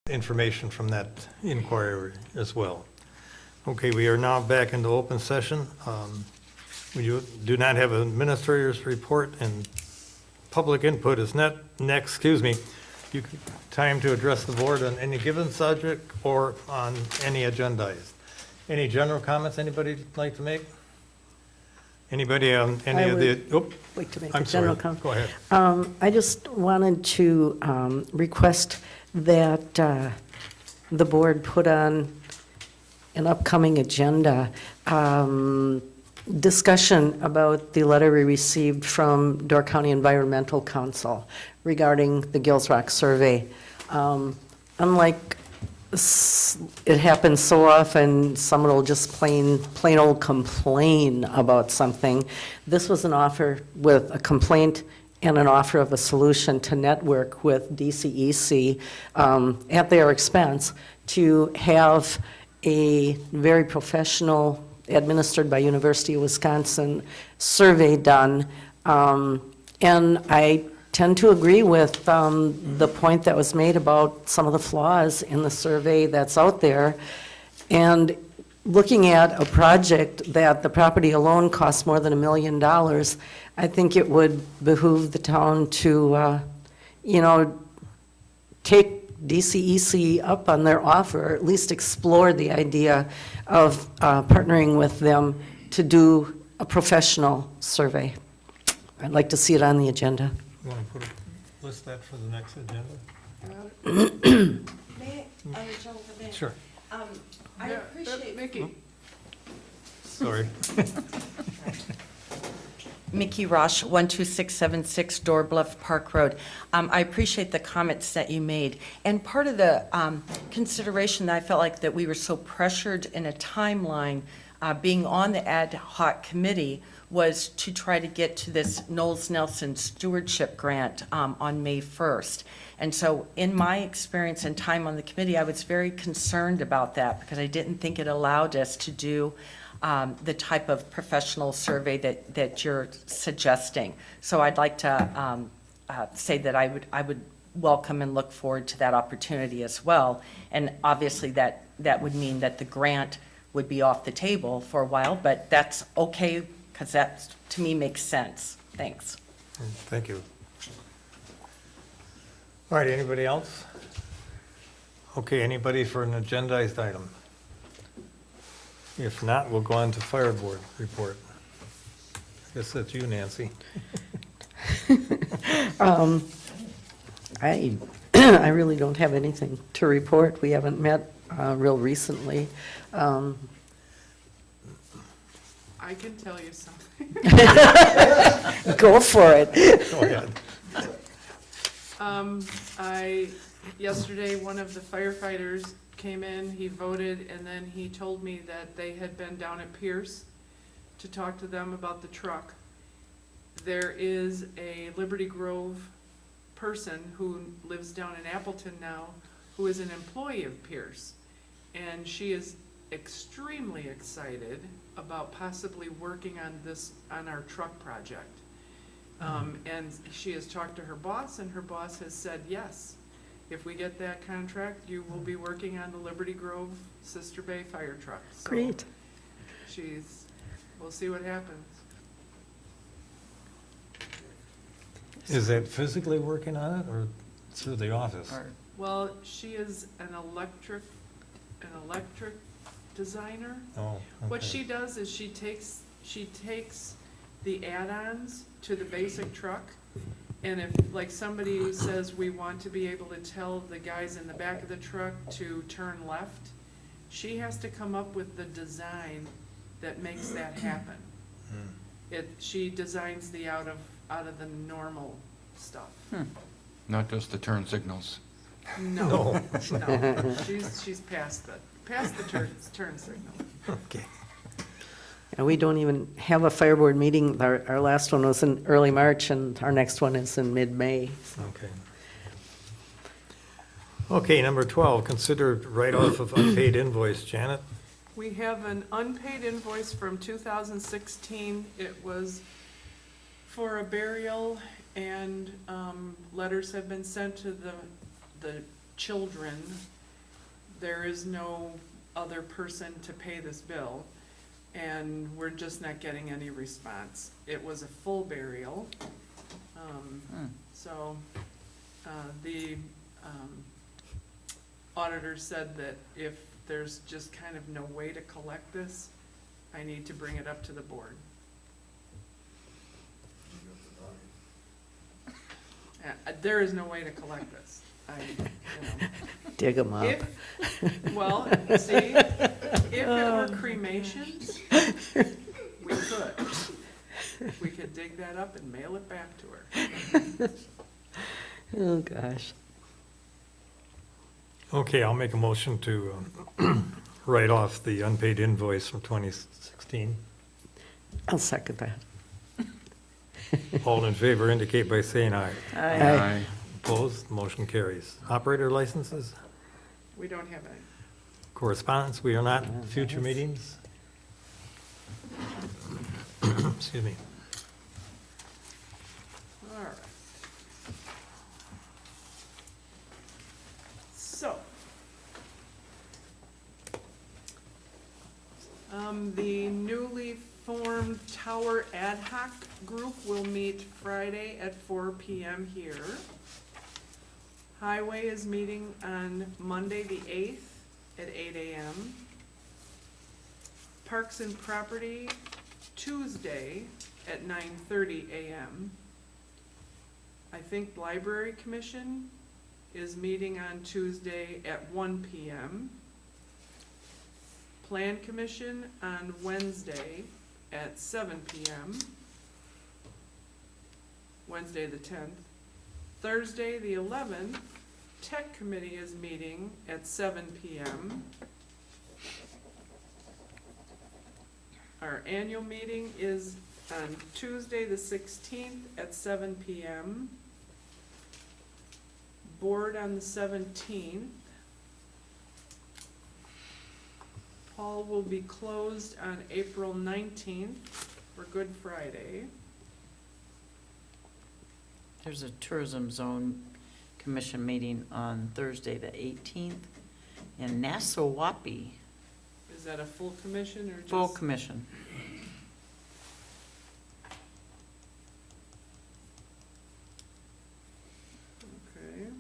information from that inquiry as well. Okay, we are now back into open session. We do not have an administrator's report, and public input is next. Excuse me. Time to address the board on any given subject or on any agendized. Any general comments anybody like to make? Anybody on any of the? Like to make I'm a general sorry. comment. Go ahead. I just wanted to request that the board put on an upcoming agenda discussion about the letter we received from Door County Environmental Council regarding the Gills Rock survey. Unlike it happens so often, someone will just plain old complain about something. This was an offer with a complaint and an offer of a solution to network with DCEC at their expense to have a very professional, administered by University of Wisconsin, survey done. And I tend to agree with the point that was made about some of the flaws in the survey that's out there. And looking at a project that the property alone costs more than $1 million, I think it would behoove the town to, take DCEC up on their offer, or at least explore the idea of partnering with them to do a professional survey. I'd like to see it on the agenda. You want to list that for the next agenda? May I jump in? Sure. I appreciate. Mickey. Sorry. Mickey Rosh, 12676 Door Bluff Park Road. I appreciate the comments that you made. And part of the consideration that I felt like that we were so pressured in a timeline, being on the ad hoc committee, was to try to get to this Knowles Nelson Stewardship Grant on May 1st. And so in my experience and time on the committee, I was very concerned about that because I didn't think it allowed us to do the type of professional survey that you're suggesting. So I'd like to say that I would welcome and look forward to that opportunity as well. And obviously that would mean that the grant would be off the table for a while, but that's okay because that to me makes sense. Thanks. Thank you. All right, anybody else? Okay, anybody for an agendized item? If not, we'll go on to fire board report. I guess that's you, Nancy. I really don't have anything to report. We haven't met real recently. I can tell you something. Go for it. Go ahead. Yesterday, one of the firefighters came in, he voted, and then he told me that they had been down at Pierce to talk to them about the truck. There is a Liberty Grove person who lives down in Appleton now, who is an employee of Pierce, and she is extremely excited about possibly working on our truck project. And she has talked to her boss, and her boss has said, yes, if we get that contract, you will be working on the Liberty Grove Sister Bay fire truck. So Great. we'll see what happens. Is that physically working on it or through the office? Well, she is an electric designer. Oh, What okay. she does is she takes the add-ons to the basic truck, and if, like, somebody says we want to be able to tell the guys in the back of the truck to turn left, she has to come up with the design that makes that happen. She designs the out of the normal stuff. Not just the turn signals. No. She's past the turn signal. Okay. And we don't even have a fire board meeting. Our last one was in early March, and our next one is in mid-May. Okay. Okay, number 12, consider write-off of unpaid invoice. Janet? We have an unpaid invoice from 2016. It was for a burial, and letters have been sent to the children there is no other person to pay this bill, and we're just not getting any response. It was a full burial. So, the auditor said that if there's just kind of no way to collect this, I need to bring it up to the board. There is no way to collect this. Dig them up. Well, see, if it were cremations, we could. We could dig that up and mail it back to her. Oh, gosh. Okay, I'll make a motion to write off the unpaid invoice from 2016. I'll second that. All in favor indicate by saying aye. Aye. Opposed, motion carries. Operator licenses, We don't have any. correspondence, we are not, future meetings? Excuse me. All right. So. The newly formed Tower Ad Hoc Group will meet Friday at 4 PM here. Highway is meeting on Monday, the 8th, at 8 AM. Parks and Property, Tuesday at 9:30 AM. I think Library Commission is meeting on Tuesday at 1 PM. Plan Commission on Wednesday at 7 PM. Wednesday the 10th. Thursday the 11th, Tech Committee is meeting at 7 PM. Our annual meeting is on Tuesday the 16th at 7 PM. Board on the 17th. Hall will be closed on April 19th for Good Friday. There's a tourism zone commission meeting on Thursday, the 18th, in Nassau-Wappie, Is that a full commission or just? full commission. Okay.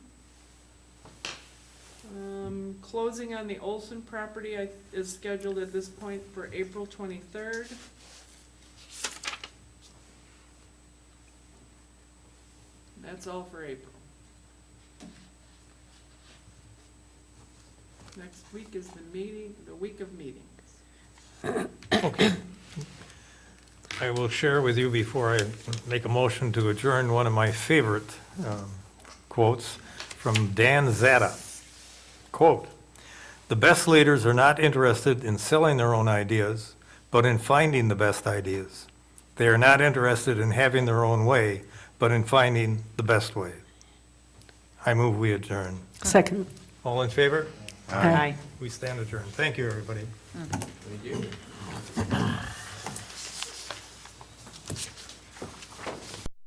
Closing on the Olson property is scheduled at this point for April 23rd. That's all for April. Next week is the week of meetings. Okay. I will share with you before I make a motion to adjourn one of my favorite quotes from Dan Zada. Quote, "The best leaders are not interested in selling their own ideas, but in finding the best ideas. They are not interested in having their own way, but in finding the best way." I move we adjourn. Second. All in favor? Aye. We stand adjourned. Thank you, everybody. Thank you.